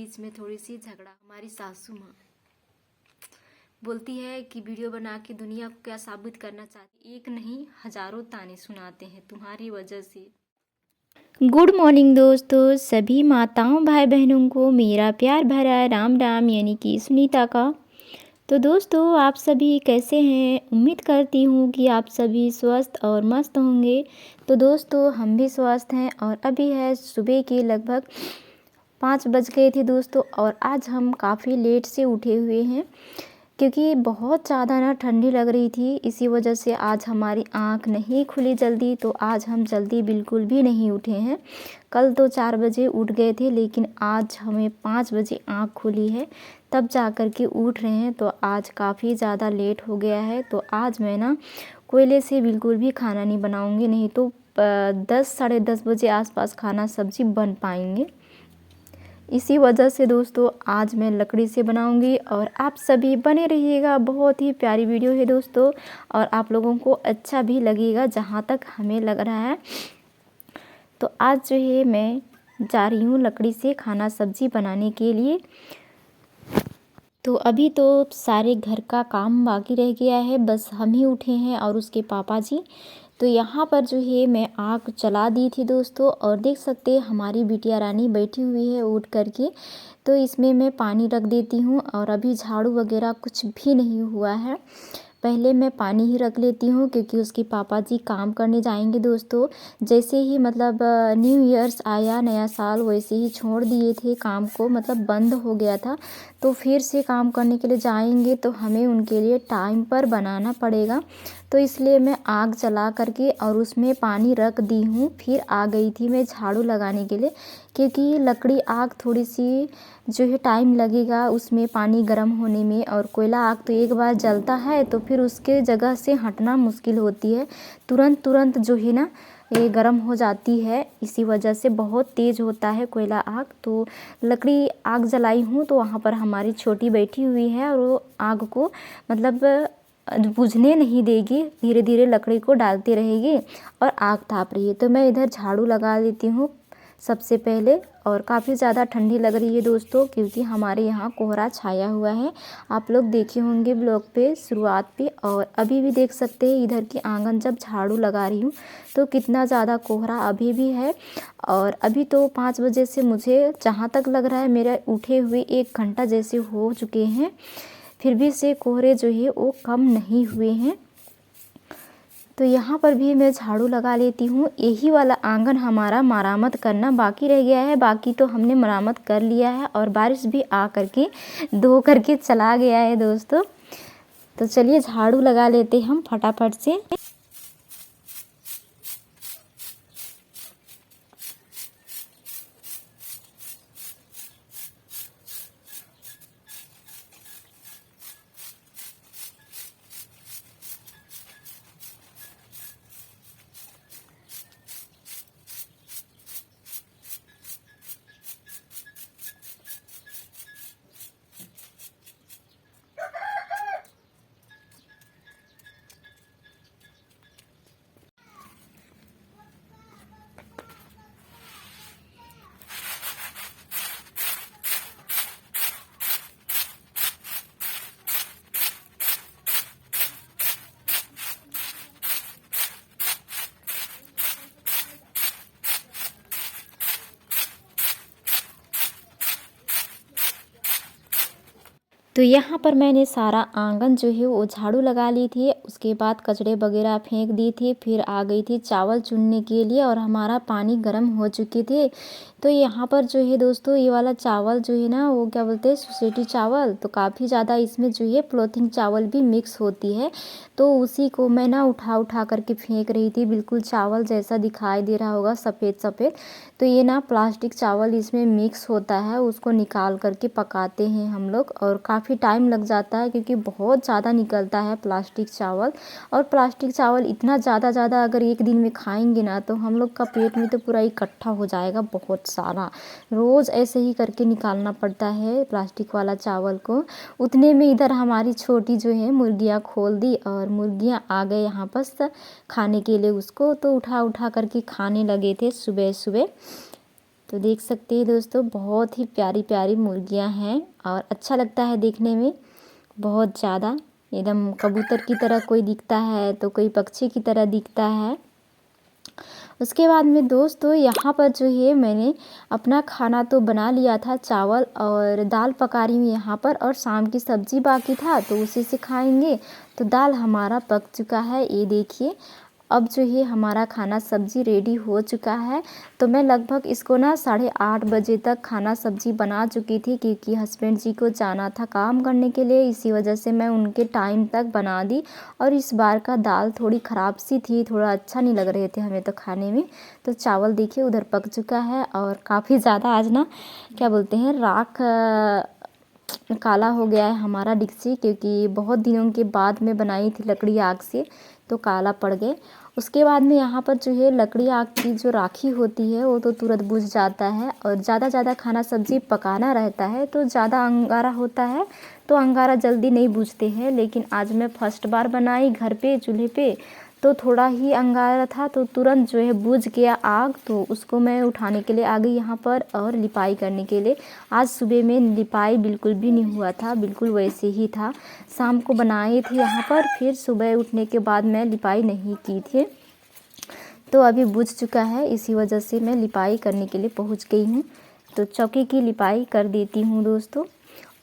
बीच में थोड़ी सी झगड़ा। हमारी सासू माँ बोलती है कि वीडियो बना के दुनिया को क्या साबित करना चाहती, एक नहीं हजारों ताने सुनाते हैं तुम्हारी वजह से। गुड मॉर्निंग दोस्तों, सभी माताओं भाई बहनों को मेरा प्यार भरा राम राम, यानी कि सुनीता का। तो दोस्तों, आप सभी कैसे हैं? उम्मीद करती हूँ कि आप सभी स्वस्थ और मस्त होंगे। तो दोस्तों, हम भी स्वस्थ हैं और अभी है सुबह के लगभग 5 बज गए थे दोस्तों। और आज हम काफ़ी लेट से उठे हुए हैं क्योंकि बहुत ज़्यादा ना ठंडी लग रही थी। इसी वजह से आज हमारी आँख नहीं खुली जल्दी, तो आज हम जल्दी बिल्कुल भी नहीं उठे हैं। कल तो 4 बजे उठ गए थे, लेकिन आज हमें 5 बजे आँख खुली है, तब जा कर के उठ रहे हैं। तो आज काफ़ी ज़्यादा लेट हो गया है। तो आज मैं ना कोयले से बिल्कुल भी खाना नहीं बनाऊँगी, नहीं तो 10 साढ़े 10 बजे आसपास खाना सब्ज़ी बन पाएंगे। इसी वजह से दोस्तों आज मैं लकड़ी से बनाऊंगी और आप सभी बने रहिएगा। बहुत ही प्यारी वीडियो है दोस्तों और आप लोगों को अच्छा भी लगेगा, जहाँ तक हमें लग रहा है। तो आज जो है मैं जा रही हूँ लकड़ी से खाना सब्जी बनाने के लिए। तो अभी तो सारे घर का काम बाकी रह गया है, बस हम ही उठे हैं और उसके पापा जी। तो यहाँ पर जो है मैं आग जला दी थी दोस्तों, और देख सकते हैं हमारी बिटिया रानी बैठी हुई है उठ करके। तो इसमें मैं पानी रख देती हूँ और अभी झाड़ू वगैरह कुछ भी नहीं हुआ है। पहले मैं पानी ही रख लेती हूँ क्योंकि उसके पापा जी काम करने जाएंगे दोस्तों। जैसे ही मतलब न्यू ईयर्स आया, नया साल, वैसे ही छोड़ दिए थे काम को, मतलब बंद हो गया था। तो फिर से काम करने के लिए जाएंगे तो हमें उनके लिए टाइम पर बनाना पड़ेगा। तो इसलिए मैं आग जला करके और उसमें पानी रख दी हूँ। फिर आ गई थी मैं झाड़ू लगाने के लिए, क्योंकि लकड़ी आग थोड़ी सी जो है टाइम लगेगा उसमें पानी गर्म होने में। और कोयला आग तो एक बार जलता है तो फिर उसके जगह से हटना मुश्किल होती है, तुरंत तुरंत जो है ना ये गर्म हो जाती है। इसी वजह से बहुत तेज़ होता है कोयला आग। तो लकड़ी आग जलाई हूँ तो वहाँ पर हमारी छोटी बैठी हुई है और वो आग को मतलब बुझने नहीं देगी, धीरे धीरे लकड़ी को डालती रहेगी और आग ताप रही है। तो मैं इधर झाड़ू लगा लेती हूँ सबसे पहले। और काफ़ी ज़्यादा ठंडी लग रही है दोस्तों, क्योंकि हमारे यहाँ कोहरा छाया हुआ है। आप लोग देखे होंगे ब्लॉग पे शुरुआत पे। और अभी भी देख सकते हैं इधर की आंगन जब झाड़ू लगा रही हूँ तो कितना ज़्यादा कोहरा अभी भी है। और अभी तो 5 बजे से मुझे जहाँ तक लग रहा है मेरे उठे हुए 1 घंटा जैसे हो चुके हैं, फिर भी से कोहरे जो है वो कम नहीं हुए हैं। तो यहाँ पर भी मैं झाड़ू लगा लेती हूँ। यही वाला आंगन हमारा मरम्मत करना बाकी रह गया है, बाकी तो हमने मरम्मत कर लिया है। और बारिश भी आ करके धो करके चला गया है दोस्तों। तो चलिए झाड़ू लगा लेते हम फटाफट से। तो यहाँ पर मैंने सारा आंगन जो है वो झाड़ू लगा ली थी। उसके बाद कचड़े वगैरह फेंक दी थी। फिर आ गई थी चावल चुनने के लिए और हमारा पानी गर्म हो चुके थे। तो यहाँ पर जो है दोस्तों ये वाला चावल जो है ना वो क्या बोलते हैं, सोसाइटी चावल। तो काफ़ी ज़्यादा इसमें जो है पॉलिथीन चावल भी मिक्स होती है। तो उसी को मैं ना उठा उठा करके फेंक रही थी। बिल्कुल चावल जैसा दिखाई दे रहा होगा, सफ़ेद सफ़ेद। तो ये ना प्लास्टिक चावल इसमें मिक्स होता है, उसको निकाल करके पकाते हैं हम लोग। और काफ़ी टाइम लग जाता है क्योंकि बहुत ज़्यादा निकलता है प्लास्टिक चावल। और प्लास्टिक चावल इतना ज़्यादा अगर एक दिन में खाएंगे ना तो हम लोग का पेट में तो पूरा इकट्ठा हो जाएगा बहुत सारा। रोज़ ऐसे ही करके निकालना पड़ता है प्लास्टिक वाला चावल को। उतने में इधर हमारी छोटी जो है मुर्गियाँ खोल दी और मुर्गियाँ आ गए यहाँ पर खाने के लिए उसको। तो उठा उठा करके खाने लगे थे सुबह सुबह। तो देख सकते हैं दोस्तों, बहुत ही प्यारी प्यारी मुर्गियां हैं और अच्छा लगता है देखने में बहुत ज़्यादा। एकदम कबूतर की तरह कोई दिखता है तो कोई पक्षी की तरह दिखता है। उसके बाद में दोस्तों यहाँ पर जो है मैंने अपना खाना तो बना लिया था, चावल और दाल पका रही हूँ यहाँ पर, और शाम की सब्ज़ी बाकी था तो उसी से खाएंगे। तो दाल हमारा पक चुका है, ये देखिए। अब जो है हमारा खाना सब्ज़ी रेडी हो चुका है। तो मैं लगभग इसको ना 8:30 बजे तक खाना सब्ज़ी बना चुकी थी, क्योंकि हस्बैंड जी को जाना था काम करने के लिए, इसी वजह से मैं उनके टाइम तक बना दी। और इस बार का दाल थोड़ी ख़राब सी थी, थोड़ा अच्छा नहीं लग रहे थे हमें तो खाने में। तो चावल देखिए उधर पक चुका है और काफ़ी ज़्यादा आज ना क्या बोलते हैं राख काला हो गया है हमारा डिक्ची, क्योंकि बहुत दिनों के बाद मैं बनाई थी लकड़ी आग से, तो काला पड़ गए। उसके बाद में यहाँ पर जो है लकड़ी आग की जो राखी होती है वो तो तुरंत बुझ जाता है, और ज़्यादा खाना सब्ज़ी पकाना रहता है तो ज़्यादा अंगारा होता है, तो अंगारा जल्दी नहीं बुझते हैं। लेकिन आज मैं फर्स्ट बार बनाई घर पे चूल्हे पे, तो थोड़ा ही अंगारा था तो तुरंत जो है बुझ गया आग। तो उसको मैं उठाने के लिए आ गई यहाँ पर और लिपाई करने के लिए। आज सुबह में लिपाई बिल्कुल भी नहीं हुआ था, बिल्कुल वैसे ही था। शाम को बनाए थे यहाँ पर, फिर सुबह उठने के बाद मैं लिपाई नहीं की थी। तो अभी बुझ चुका है, इसी वजह से मैं लिपाई करने के लिए पहुँच गई हूँ। तो चौकी की लिपाई कर देती हूँ दोस्तों।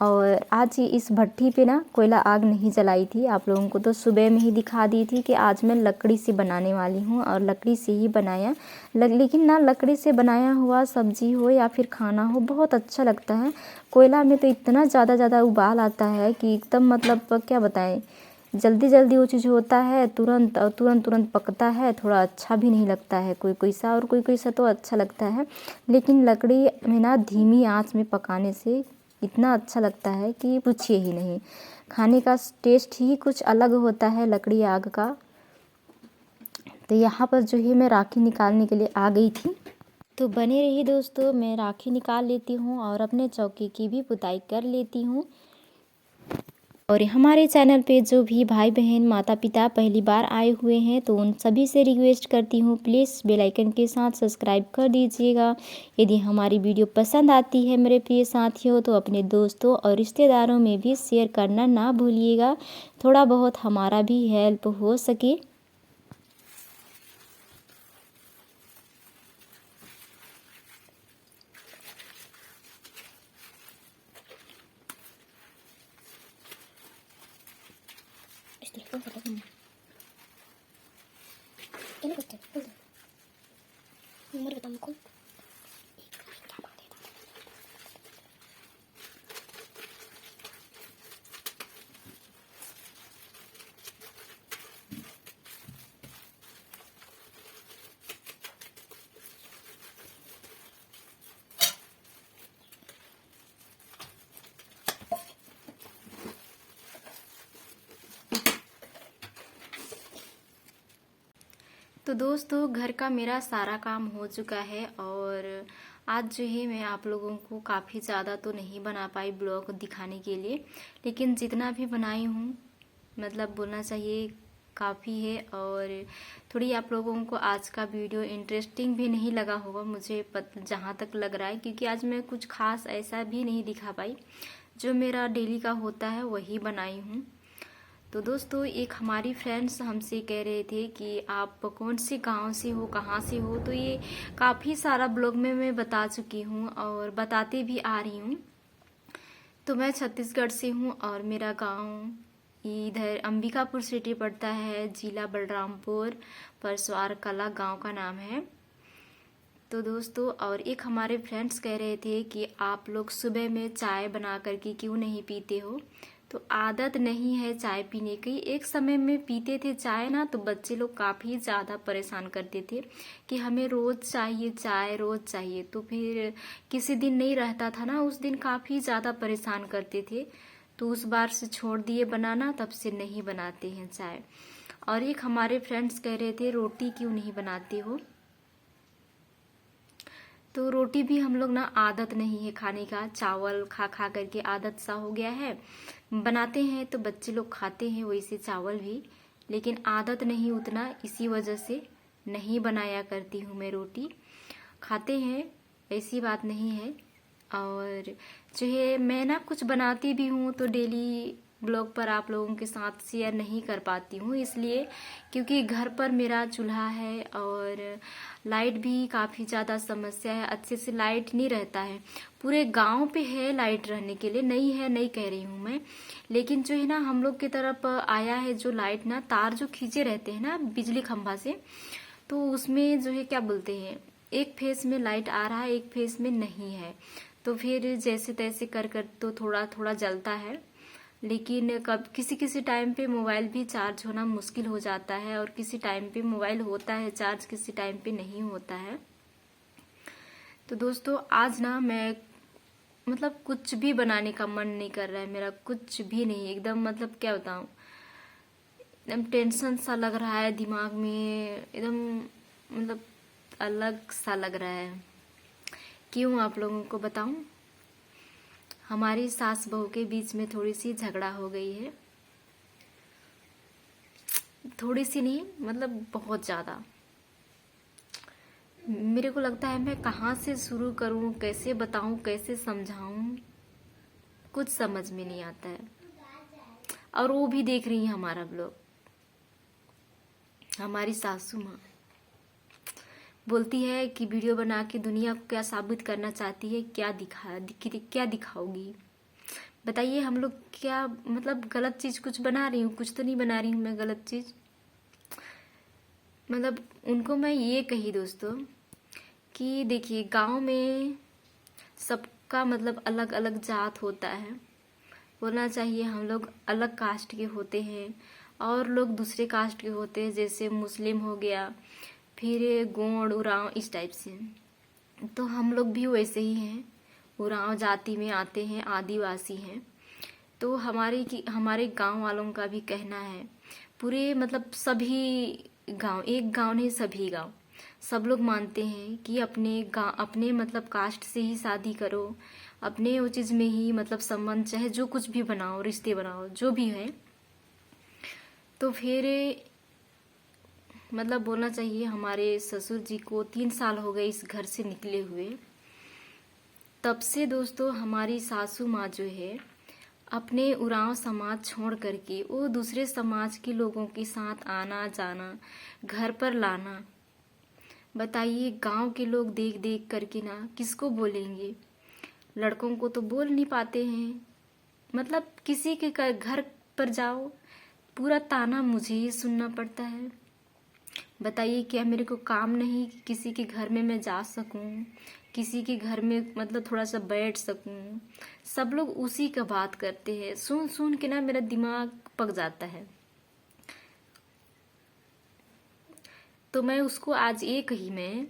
और आज इस भट्टी पे ना कोयला आग नहीं जलाई थी, आप लोगों को तो सुबह में ही दिखा दी थी कि आज मैं लकड़ी से बनाने वाली हूँ, और लकड़ी से ही बनाया। लेकिन ना लकड़ी से बनाया हुआ सब्जी हो या फिर खाना हो बहुत अच्छा लगता है। कोयला में तो इतना ज़्यादा उबाल आता है कि एकदम मतलब क्या बताएं, जल्दी वो चीज़ होता है तुरंत, और तुरंत पकता है, थोड़ा अच्छा भी नहीं लगता है कोई सा, और कोई सा तो अच्छा लगता है। लेकिन लकड़ी में ना धीमी आंच में पकाने से इतना अच्छा लगता है कि पूछिए ही नहीं। खाने का टेस्ट ही कुछ अलग होता है लकड़ी आग का। तो यहाँ पर जो है मैं राखी निकालने के लिए आ गई थी। तो बने रही दोस्तों, मैं राखी निकाल लेती हूँ और अपने चौकी की भी पुताई कर लेती हूँ। और हमारे चैनल पे जो भी भाई बहन माता पिता पहली बार आए हुए हैं तो उन सभी से रिक्वेस्ट करती हूँ, प्लीज़ बेल आइकन के साथ सब्सक्राइब कर दीजिएगा। यदि हमारी वीडियो पसंद आती है मेरे प्रिय साथियों, तो अपने दोस्तों और रिश्तेदारों में भी शेयर करना ना भूलिएगा, थोड़ा बहुत हमारा भी हेल्प हो सके। तो दोस्तों घर का मेरा सारा काम हो चुका है, और आज जो है मैं आप लोगों को काफ़ी ज़्यादा तो नहीं बना पाई ब्लॉग दिखाने के लिए, लेकिन जितना भी बनाई हूँ मतलब बोलना चाहिए काफ़ी है। और थोड़ी आप लोगों को आज का वीडियो इंटरेस्टिंग भी नहीं लगा होगा मुझे जहाँ तक लग रहा है, क्योंकि आज मैं कुछ खास ऐसा भी नहीं दिखा पाई, जो मेरा डेली का होता है वही बनाई हूँ। तो दोस्तों एक हमारी फ्रेंड्स हमसे कह रहे थे कि आप कौन से गांव से हो, कहाँ से हो। तो ये काफ़ी सारा ब्लॉग में मैं बता चुकी हूँ और बताते भी आ रही हूँ। तो मैं छत्तीसगढ़ से हूँ और मेरा गांव इधर अंबिकापुर सिटी पड़ता है, जिला बलरामपुर, परसवार कला गांव का नाम है। तो दोस्तों और एक हमारे फ्रेंड्स कह रहे थे कि आप लोग सुबह में चाय बना करके क्यों नहीं पीते हो। तो आदत नहीं है चाय पीने की, एक समय में पीते थे चाय ना, तो बच्चे लोग काफ़ी ज़्यादा परेशान करते थे कि हमें रोज़ चाहिए चाय, रोज़ चाहिए। तो फिर किसी दिन नहीं रहता था ना, उस दिन काफ़ी ज़्यादा परेशान करते थे। तो उस बार से छोड़ दिए बनाना, तब से नहीं बनाते हैं चाय। और एक हमारे फ्रेंड्स कह रहे थे रोटी क्यों नहीं बनाते हो। तो रोटी भी हम लोग ना आदत नहीं है खाने का, चावल खा खा करके आदत सा हो गया है। बनाते हैं तो बच्चे लोग खाते हैं वैसे चावल भी, लेकिन आदत नहीं उतना, इसी वजह से नहीं बनाया करती हूँ मैं रोटी। खाते हैं ऐसी बात नहीं है। और जो है मैं ना कुछ बनाती भी हूँ तो डेली ब्लॉग पर आप लोगों के साथ शेयर नहीं कर पाती हूँ, इसलिए क्योंकि घर पर मेरा चूल्हा है और लाइट भी काफ़ी ज़्यादा समस्या है, अच्छे से लाइट नहीं रहता है। पूरे गांव पे है लाइट रहने के लिए, नहीं है नहीं कह रही हूँ मैं, लेकिन जो है ना हम लोग की तरफ आया है जो लाइट ना, तार जो खींचे रहते हैं ना बिजली खंभा से, तो उसमें जो है क्या बोलते हैं, एक फेस में लाइट आ रहा है एक फेस में नहीं है, तो फिर जैसे तैसे कर कर तो थोड़ा थोड़ा जलता है। लेकिन कब किसी किसी टाइम पे मोबाइल भी चार्ज होना मुश्किल हो जाता है, और किसी टाइम पे मोबाइल होता है चार्ज, किसी टाइम पे नहीं होता है। तो दोस्तों आज ना मैं मतलब कुछ भी बनाने का मन नहीं कर रहा है मेरा, कुछ भी नहीं, एकदम मतलब क्या बताऊं, एकदम टेंशन सा लग रहा है दिमाग में, एकदम मतलब अलग सा लग रहा है। क्यों आप लोगों को बताऊं, हमारी सास बहू के बीच में थोड़ी सी झगड़ा हो गई है, थोड़ी सी नहीं मतलब बहुत ज़्यादा। मेरे को लगता है मैं कहाँ से शुरू करूं, कैसे बताऊं, कैसे समझाऊं, कुछ समझ में नहीं आता है। और वो भी देख रही है हमारा ब्लॉग, हमारी सासू माँ बोलती है कि वीडियो बना के दुनिया को क्या साबित करना चाहती है, क्या दिखाओगी बताइए। हम लोग क्या मतलब गलत चीज कुछ बना रही हूँ, कुछ तो नहीं बना रही हूँ मैं गलत चीज। मतलब उनको मैं ये कही दोस्तों कि देखिए गांव में सबका मतलब अलग अलग जात होता है, बोलना चाहिए हम लोग अलग कास्ट के होते हैं और लोग दूसरे कास्ट के होते हैं, जैसे मुस्लिम हो गया, फिर गोंड उरांव इस टाइप से। तो हम लोग भी वैसे ही हैं, उरांव जाति में आते हैं, आदिवासी हैं। तो हमारे गांव वालों का भी कहना है, पूरे मतलब सभी गांव, एक गांव नहीं सभी गांव, सब लोग मानते हैं कि अपने मतलब कास्ट से ही शादी करो, अपने वो चीज में ही मतलब संबंध चाहे जो कुछ भी बनाओ, रिश्ते बनाओ जो भी है। तो फिर मतलब बोलना चाहिए हमारे ससुर जी को 3 साल हो गए इस घर से निकले हुए। तब से दोस्तों हमारी सासू माँ जो है अपने उरांव समाज छोड़ करके वो दूसरे समाज के लोगों के साथ आना जाना, घर पर लाना। बताइए गांव के लोग देख देख करके ना किसको बोलेंगे, लड़कों को तो बोल नहीं पाते हैं। मतलब किसी के घर पर जाओ पूरा ताना मुझे ही सुनना पड़ता है। बताइए क्या मेरे को काम नहीं कि किसी के घर में मैं जा सकूं, किसी के घर में मतलब थोड़ा सा बैठ सकूं। सब लोग उसी का बात करते हैं, सुन सुन के ना मेरा दिमाग पक जाता है। तो मैं उसको आज ये कही मैं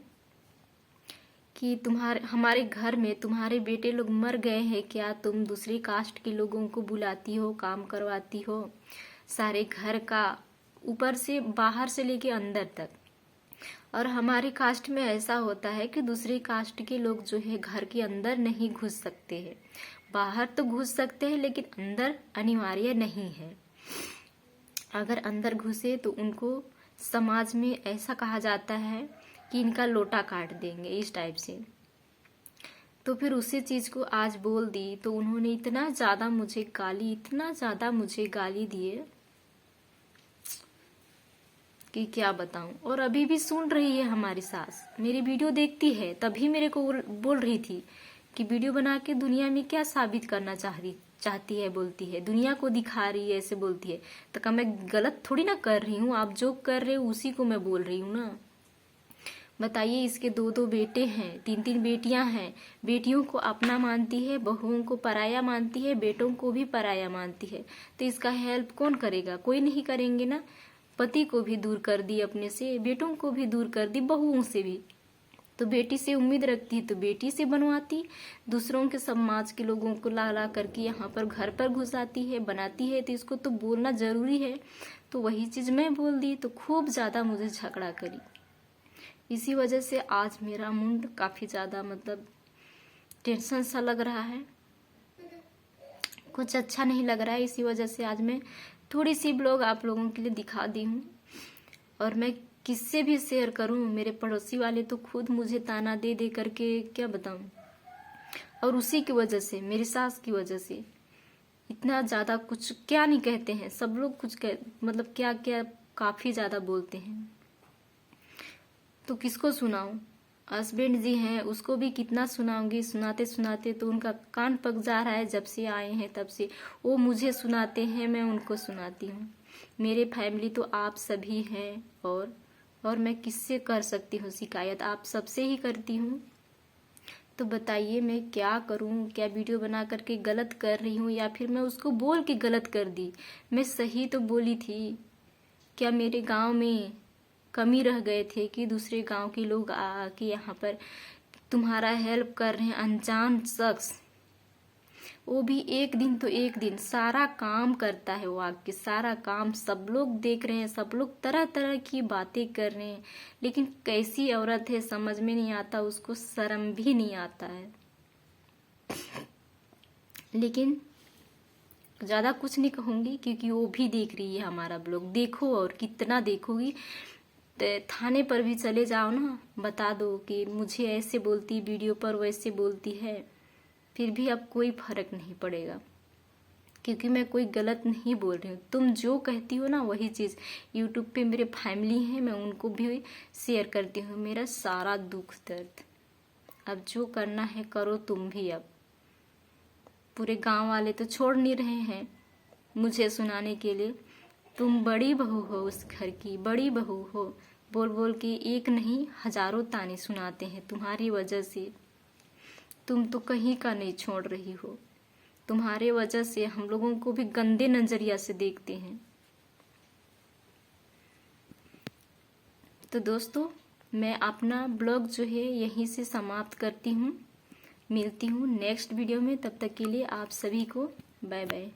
कि हमारे घर में तुम्हारे बेटे लोग मर गए हैं क्या, तुम दूसरी कास्ट के लोगों को बुलाती हो, काम करवाती हो, सारे घर का ऊपर से बाहर से लेके अंदर तक। और हमारे कास्ट में ऐसा होता है कि दूसरी कास्ट के लोग जो है घर के अंदर नहीं घुस सकते हैं, बाहर तो घुस सकते हैं लेकिन अंदर अनिवार्य नहीं है। अगर अंदर घुसे तो उनको समाज में ऐसा कहा जाता है कि इनका लोटा काट देंगे, इस टाइप से। तो फिर उसी चीज को आज बोल दी तो उन्होंने इतना ज्यादा मुझे गाली दिए कि क्या बताऊं। और अभी भी सुन रही है हमारी सास, मेरी वीडियो देखती है, तभी मेरे को बोल रही थी कि वीडियो बना के दुनिया में क्या साबित करना चाहती है, बोलती है दुनिया को दिखा रही है, ऐसे बोलती है। तो क्या मैं गलत थोड़ी ना कर रही हूँ, आप जो कर रहे हो उसी को मैं बोल रही हूँ ना। बताइए इसके 2 बेटे हैं, 3 बेटियां हैं, बेटियों को अपना मानती है, बहुओं को पराया मानती है, बेटों को भी पराया मानती है। तो इसका हेल्प कौन करेगा, कोई नहीं करेंगे ना। पति को भी दूर कर दी अपने से, बेटों को भी दूर कर दी, बहुओं से भी। तो बेटी से उम्मीद रखती तो बेटी से बनवाती, दूसरों के समाज के लोगों को ला ला करके यहाँ पर घर पर घुसाती है, बनाती है। तो इसको तो बोलना जरूरी है। तो वही चीज मैं बोल दी तो खूब ज्यादा मुझे झगड़ा करी। इसी वजह से आज मेरा मूड काफी ज्यादा मतलब टेंशन सा लग रहा है, कुछ अच्छा नहीं लग रहा है। इसी वजह से आज मैं थोड़ी सी ब्लॉग आप लोगों के लिए दिखा दी हूँ। और मैं किससे भी शेयर करूं? मेरे पड़ोसी वाले तो खुद मुझे ताना दे दे करके क्या बताऊं। और उसी की वजह से, मेरी सास की वजह से इतना ज्यादा कुछ क्या नहीं कहते हैं, सब लोग कुछ मतलब क्या क्या काफी ज्यादा बोलते हैं। तो किसको सुनाऊं? हस्बैंड जी हैं, उसको भी कितना सुनाऊंगी, सुनाते सुनाते तो उनका कान पक जा रहा है। जब से आए हैं तब से वो मुझे सुनाते हैं, मैं उनको सुनाती हूँ। मेरे फैमिली तो आप सभी हैं, और मैं किससे कर सकती हूँ शिकायत? आप सबसे ही करती हूँ। तो बताइए मैं क्या करूं? क्या वीडियो बना करके गलत कर रही हूँ, या फिर मैं उसको बोल के गलत कर दी? मैं सही तो बोली थी। क्या मेरे गांव में कमी रह गए थे कि दूसरे गांव के लोग आके यहाँ पर तुम्हारा हेल्प कर रहे हैं? अनजान शख्स, वो भी एक दिन तो एक दिन सारा काम करता है, वो आके सारा काम, सब लोग देख रहे हैं, सब लोग तरह तरह की बातें कर रहे हैं, लेकिन कैसी औरत है समझ में नहीं आता, उसको शर्म भी नहीं आता है। लेकिन ज्यादा कुछ नहीं कहूंगी क्योंकि वो भी देख रही है हमारा ब्लॉग। देखो, और कितना देखोगी? थाने पर भी चले जाओ ना, बता दो कि मुझे ऐसे बोलती, वीडियो पर वैसे बोलती है, फिर भी अब कोई फर्क नहीं पड़ेगा क्योंकि मैं कोई गलत नहीं बोल रही हूँ। तुम जो कहती हो ना वही चीज़, यूट्यूब पे मेरे फैमिली है, मैं उनको भी शेयर करती हूँ मेरा सारा दुख दर्द। अब जो करना है करो तुम भी। अब पूरे गांव वाले तो छोड़ नहीं रहे हैं मुझे सुनाने के लिए। तुम बड़ी बहू हो, उस घर की बड़ी बहू हो, बोल बोल के एक नहीं हजारों ताने सुनाते हैं तुम्हारी वजह से। तुम तो कहीं का नहीं छोड़ रही हो, तुम्हारे वजह से हम लोगों को भी गंदे नजरिया से देखते हैं। तो दोस्तों, मैं अपना ब्लॉग जो है यहीं से समाप्त करती हूँ। मिलती हूँ नेक्स्ट वीडियो में, तब तक के लिए आप सभी को बाय बाय।